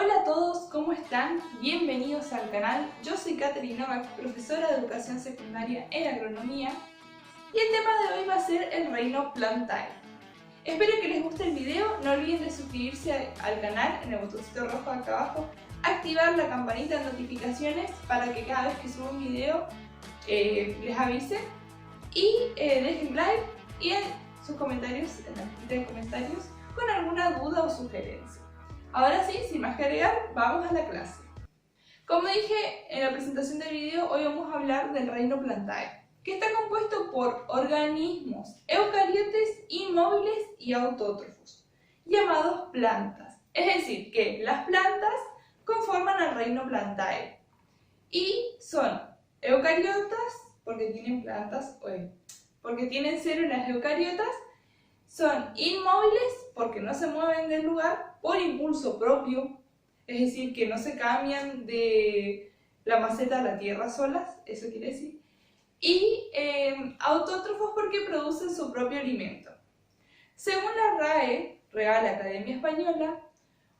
Hola a todos, ¿cómo están? Bienvenidos al canal. Yo soy Katherine Novak, profesora de educación secundaria en agronomía, y el tema de hoy va a ser el reino Plantae. Espero que les guste el video, no olviden de suscribirse al canal en el botoncito rojo acá abajo, activar la campanita de notificaciones para que cada vez que suba un video les avise, y dejen like y en sus comentarios, en la cajita de comentarios, con alguna duda o sugerencia. Ahora sí, sin más que agregar, vamos a la clase. Como dije en la presentación del video, hoy vamos a hablar del reino Plantae, que está compuesto por organismos eucariotes, inmóviles y autótrofos, llamados plantas. Es decir, que las plantas conforman el reino Plantae y son eucariotas porque tienen porque tienen células eucariotas, son inmóviles porque no se mueven del lugar por impulso propio, es decir, que no se cambian de la maceta a la tierra solas, eso quiere decir, y autótrofos porque producen su propio alimento. Según la RAE, Real Academia Española,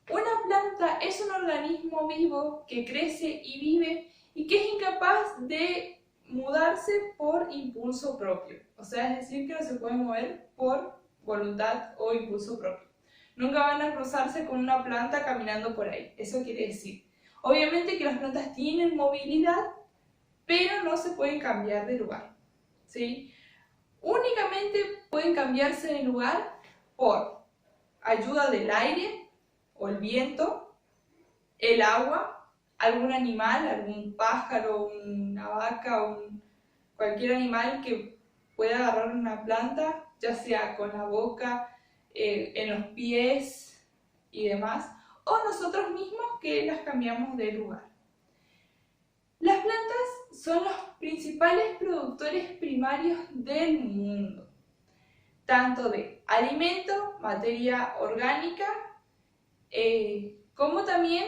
una planta es un organismo vivo que crece y vive y que es incapaz de mudarse por impulso propio, o sea, es decir, que no se puede mover por voluntad o impulso propio. Nunca van a cruzarse con una planta caminando por ahí, eso quiere decir. Obviamente que las plantas tienen movilidad, pero no se pueden cambiar de lugar, ¿sí? Únicamente pueden cambiarse de lugar por ayuda del aire o el viento, el agua, algún animal, algún pájaro, una vaca, cualquier animal que pueda agarrar una planta, ya sea con la boca, en los pies y demás, o nosotros mismos que las cambiamos de lugar. Las plantas son los principales productores primarios del mundo, tanto de alimento, materia orgánica, como también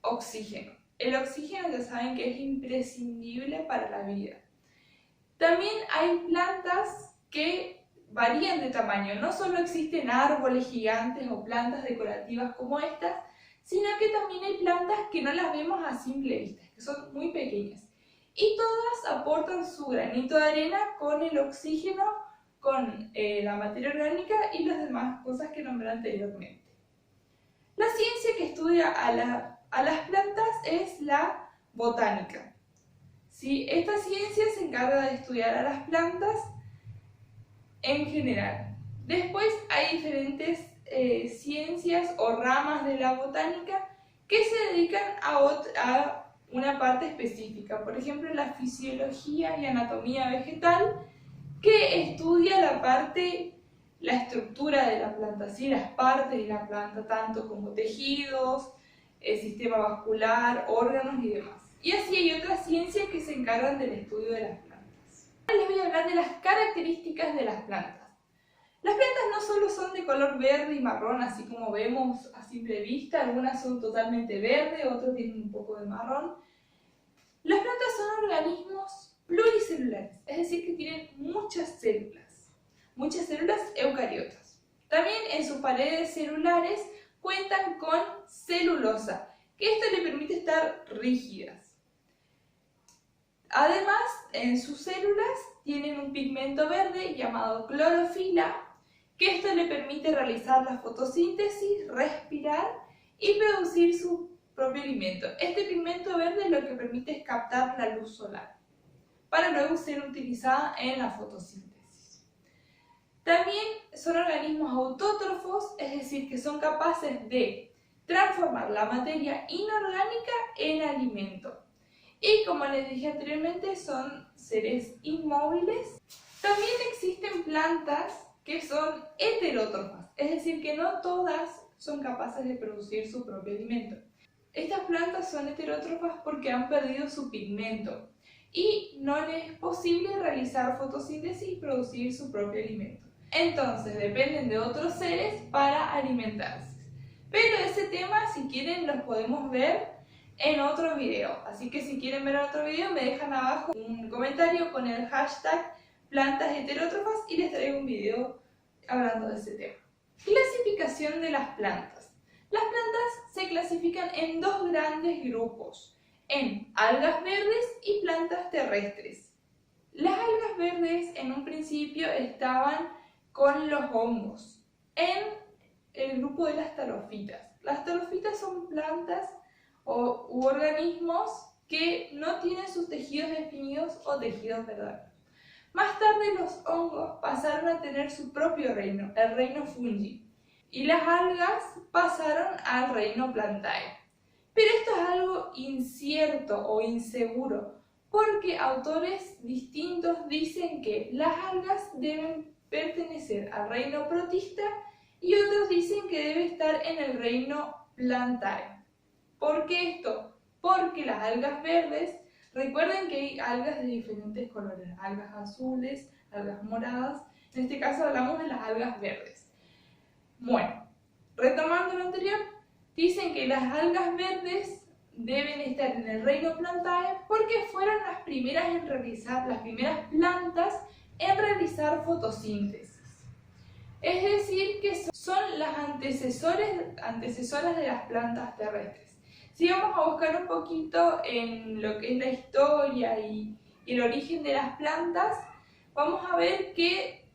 oxígeno. El oxígeno ya saben que es imprescindible para la vida. También hay plantas que varían de tamaño, no solo existen árboles gigantes o plantas decorativas como estas, sino que también hay plantas que no las vemos a simple vista, que son muy pequeñas. Y todas aportan su granito de arena con el oxígeno, con la materia orgánica y las demás cosas que nombré anteriormente. La ciencia que estudia a las plantas es la botánica. ¿Sí? Esta ciencia se encarga de estudiar a las plantas en general. Después hay diferentes ciencias o ramas de la botánica que se dedican a una parte específica. Por ejemplo, la fisiología y anatomía vegetal, que estudia la estructura de la planta, ¿sí? Las partes de la planta, tanto como tejidos, el sistema vascular, órganos y demás. Y así hay otras ciencias que se encargan del estudio de las plantas. Ahora les voy a hablar de las características de las plantas. Las plantas no solo son de color verde y marrón, así como vemos a simple vista, algunas son totalmente verdes, otras tienen un poco de marrón. Las plantas son organismos pluricelulares, es decir, que tienen muchas células eucariotas. También en sus paredes celulares cuentan con celulosa, que esto le permite estar rígidas. Además, en sus células tienen un pigmento verde llamado clorofila, que esto le permite realizar la fotosíntesis, respirar y producir su propio alimento. Este pigmento verde lo que permite es captar la luz solar, para luego ser utilizada en la fotosíntesis. También son organismos autótrofos, es decir, que son capaces de transformar la materia inorgánica en alimento. Y como les dije anteriormente, son seres inmóviles. También existen plantas que son heterótrofas, es decir, que no todas son capaces de producir su propio alimento. Estas plantas son heterótrofas porque han perdido su pigmento y no les es posible realizar fotosíntesis y producir su propio alimento. Entonces dependen de otros seres para alimentarse. Pero ese tema, si quieren, los podemos ver en otro video. Así que si quieren ver otro video, me dejan abajo un comentario con el hashtag plantas heterótrofas y les traigo un video hablando de ese tema. Clasificación de las plantas. Las plantas se clasifican en dos grandes grupos, en algas verdes y plantas terrestres. Las algas verdes en un principio estaban con los hongos, en el grupo de las tarofitas. Las tarofitas son plantas u organismos que no tienen sus tejidos definidos o tejidos verdaderos. Más tarde los hongos pasaron a tener su propio reino, el reino fungi, y las algas pasaron al reino plantae. Pero esto es algo incierto o inseguro, porque autores distintos dicen que las algas deben pertenecer al reino protista y otros dicen que debe estar en el reino plantae. ¿Por qué esto? Porque las algas verdes, recuerden que hay algas de diferentes colores, algas azules, algas moradas, en este caso hablamos de las algas verdes. Bueno, retomando lo anterior, dicen que las algas verdes deben estar en el reino plantae porque fueron las primeras las primeras plantas en realizar fotosíntesis. Es decir, que son las antecesoras de las plantas terrestres. Si vamos a buscar un poquito en lo que es la historia y el origen de las plantas, vamos a ver que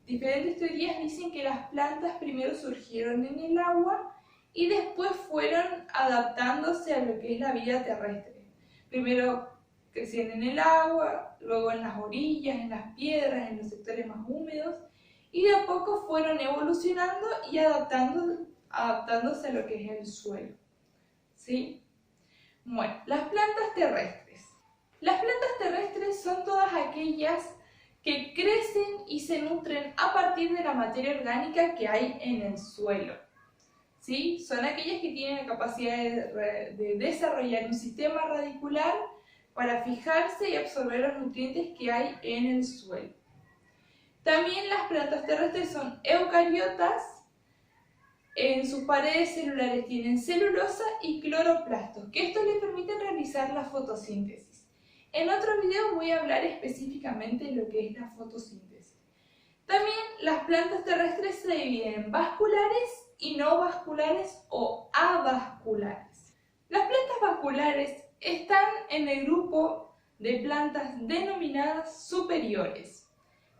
diferentes teorías dicen que las plantas primero surgieron en el agua y después fueron adaptándose a lo que es la vida terrestre. Primero crecían en el agua, luego en las orillas, en las piedras, en los sectores más húmedos, y de a poco fueron evolucionando y adaptándose a lo que es el suelo. ¿Sí? Bueno, las plantas terrestres. Las plantas terrestres son todas aquellas que crecen y se nutren a partir de la materia orgánica que hay en el suelo. ¿Sí? Son aquellas que tienen la capacidad de desarrollar un sistema radicular para fijarse y absorber los nutrientes que hay en el suelo. También las plantas terrestres son eucariotas. En sus paredes celulares tienen celulosa y cloroplastos, que esto les permiten realizar la fotosíntesis. En otro video voy a hablar específicamente de lo que es la fotosíntesis. También las plantas terrestres se dividen en vasculares y no vasculares o avasculares. Las plantas vasculares están en el grupo de plantas denominadas superiores,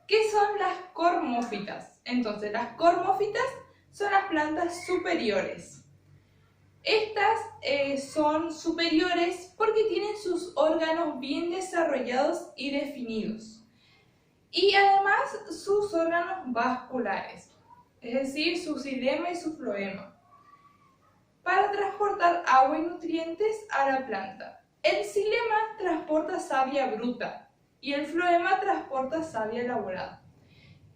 que son las cormófitas. Entonces, las cormófitas son las plantas superiores. Estas son superiores porque tienen sus órganos bien desarrollados y definidos. Y además sus órganos vasculares, es decir, su xilema y su floema, para transportar agua y nutrientes a la planta. El xilema transporta savia bruta y el floema transporta savia elaborada.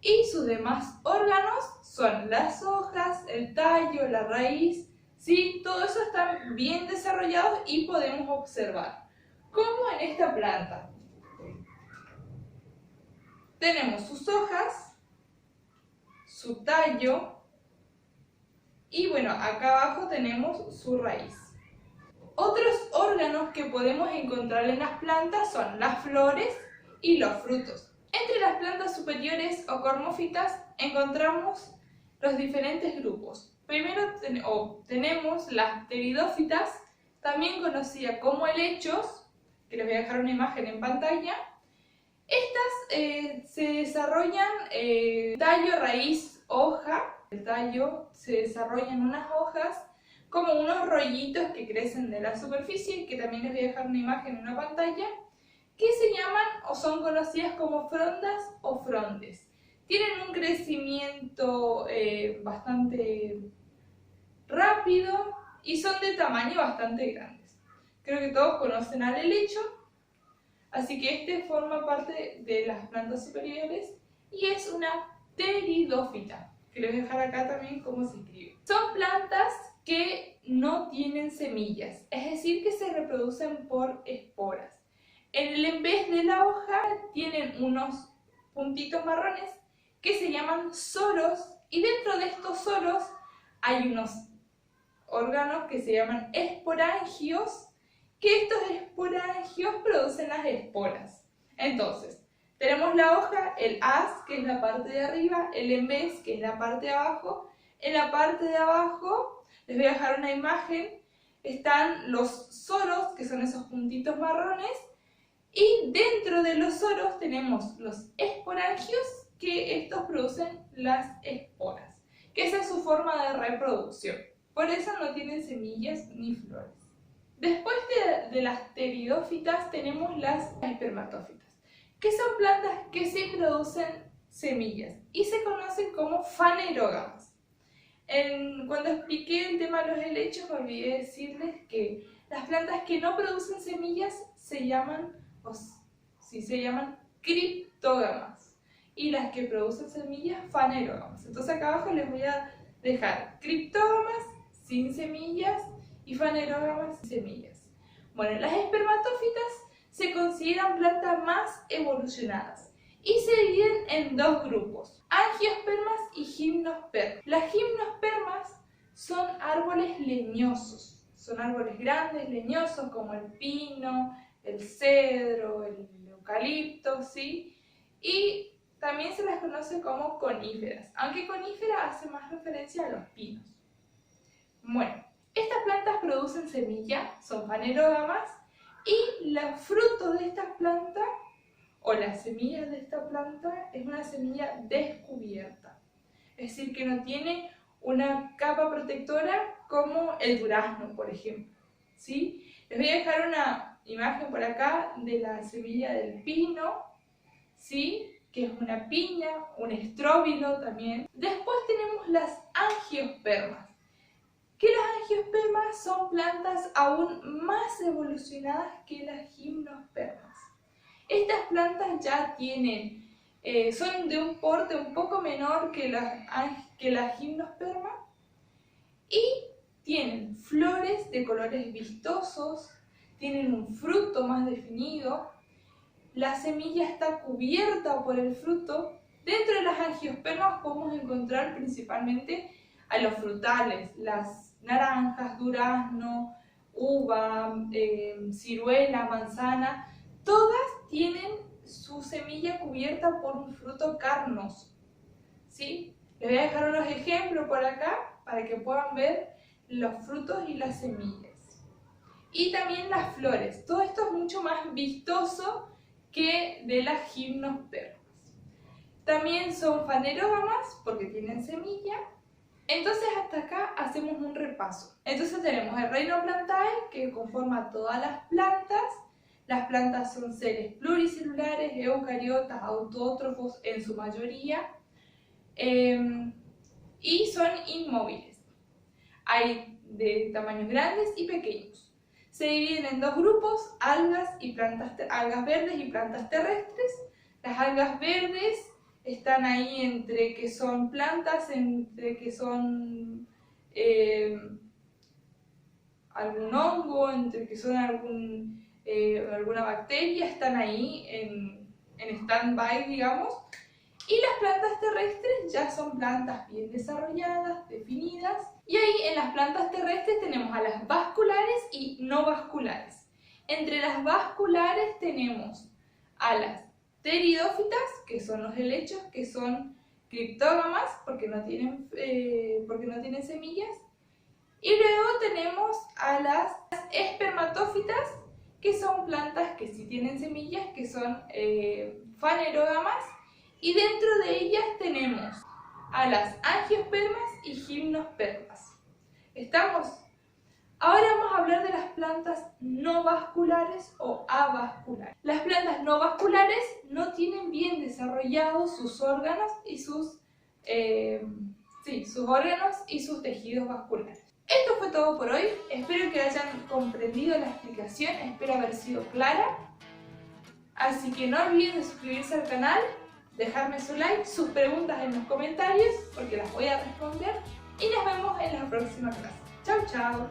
Y sus demás órganos son las hojas, el tallo, la raíz. ¿Sí? Todo eso están bien desarrollados y podemos observar. Como en esta planta. Tenemos sus hojas, su tallo y bueno, acá abajo tenemos su raíz. Otros órganos que podemos encontrar en las plantas son las flores y los frutos. Entre las plantas superiores o cormófitas encontramos los diferentes grupos. Primero tenemos las pteridófitas, también conocidas como helechos, que les voy a dejar una imagen en pantalla. Estas se desarrollan tallo, raíz, hoja. El tallo se desarrolla en unas hojas como unos rollitos que crecen de la superficie, que también les voy a dejar una imagen en una pantalla, que se llaman o son conocidas como frondas o frondes. Tienen un crecimiento bastante rápido y son de tamaño bastante grandes. Creo que todos conocen al helecho, así que este forma parte de las plantas superiores y es una pteridófita, que les voy a dejar acá también cómo se escribe. Son plantas que no tienen semillas, es decir, que se reproducen por esporas. En vez de la hoja tienen unos puntitos marrones que se llaman soros y dentro de estos soros hay unos órganos que se llaman esporangios, que estos esporangios producen las esporas. Entonces, tenemos la hoja, el haz, que es la parte de arriba, el embés, que es la parte de abajo. En la parte de abajo Les voy a dejar una imagen. Están los soros, que son esos puntitos marrones, y dentro de los soros tenemos los esporangios, que estos producen las esporas, que esa es su forma de reproducción. Por eso no tienen semillas ni flores. Después de las pteridófitas tenemos las espermatófitas, que son plantas que sí producen semillas y se conocen como fanerógamas. Cuando expliqué el tema de los helechos, me olvidé decirles que las plantas que no producen semillas se llaman criptógamas, y las que producen semillas, fanerógamas. Entonces acá abajo les voy a dejar criptógamas sin semillas y fanerógamas sin semillas. Bueno, las espermatófitas se consideran plantas más evolucionadas y se dividen en dos grupos: angiospermas y gimnospermas. Las gimnospermas son árboles leñosos, son árboles grandes, leñosos, como el pino, el cedro, el eucalipto, ¿sí? Y también se las conoce como coníferas, aunque conífera hace más referencia a los pinos. Bueno, estas plantas producen semilla, son fanerógamas, y los frutos de estas plantas, o las semillas de esta planta, es una semilla descubierta. Es decir, que no tiene una capa protectora como el durazno, por ejemplo, ¿sí? Les voy a dejar una imagen por acá de la semilla del pino, ¿sí? Que es una piña, un estróbilo también. Después tenemos las angiospermas, que las angiospermas son plantas aún más evolucionadas que las gimnospermas. Estas plantas ya son de un porte un poco menor que la gimnosperma y tienen flores de colores vistosos, tienen un fruto más definido, la semilla está cubierta por el fruto. Dentro de las angiospermas podemos encontrar principalmente a los frutales, las naranjas, durazno, uva, ciruela, manzana. Todas tienen su semilla cubierta por un fruto carnoso, ¿sí? Les voy a dejar unos ejemplos por acá para que puedan ver los frutos y las semillas. Y también las flores. Todo esto es mucho más vistoso que de las gimnospermas. También son fanerógamas porque tienen semilla. Entonces hasta acá hacemos un repaso. Entonces tenemos el reino Plantae, que conforma todas las plantas. Las plantas son seres pluricelulares, eucariotas, autótrofos en su mayoría, y son inmóviles. Hay de tamaños grandes y pequeños. Se dividen en dos grupos: algas verdes y plantas terrestres. Las algas verdes están ahí entre que son plantas, entre que son algún hongo, entre que son alguna bacteria, están ahí en stand-by, digamos. Y las plantas terrestres ya son plantas bien desarrolladas, definidas. Y ahí en las plantas terrestres tenemos a las vasculares y no vasculares. Entre las vasculares tenemos a las pteridófitas, que son los helechos, que son criptógamas porque no tienen semillas. Y luego tenemos a las espermatófitas, que son plantas que sí tienen semillas, que son fanerógamas. Y dentro de ellas tenemos a las angiospermas y gimnospermas. ¿Estamos? Ahora vamos a hablar de las plantas no vasculares o avasculares. Las plantas no vasculares no tienen bien desarrollados sus órganos y sus tejidos vasculares. Esto fue todo por hoy. Espero que hayan comprendido la explicación, espero haber sido clara. Así que no olviden de suscribirse al canal, dejarme su like, sus preguntas en los comentarios, porque las voy a responder. Y nos vemos en la próxima clase. Chau, chau.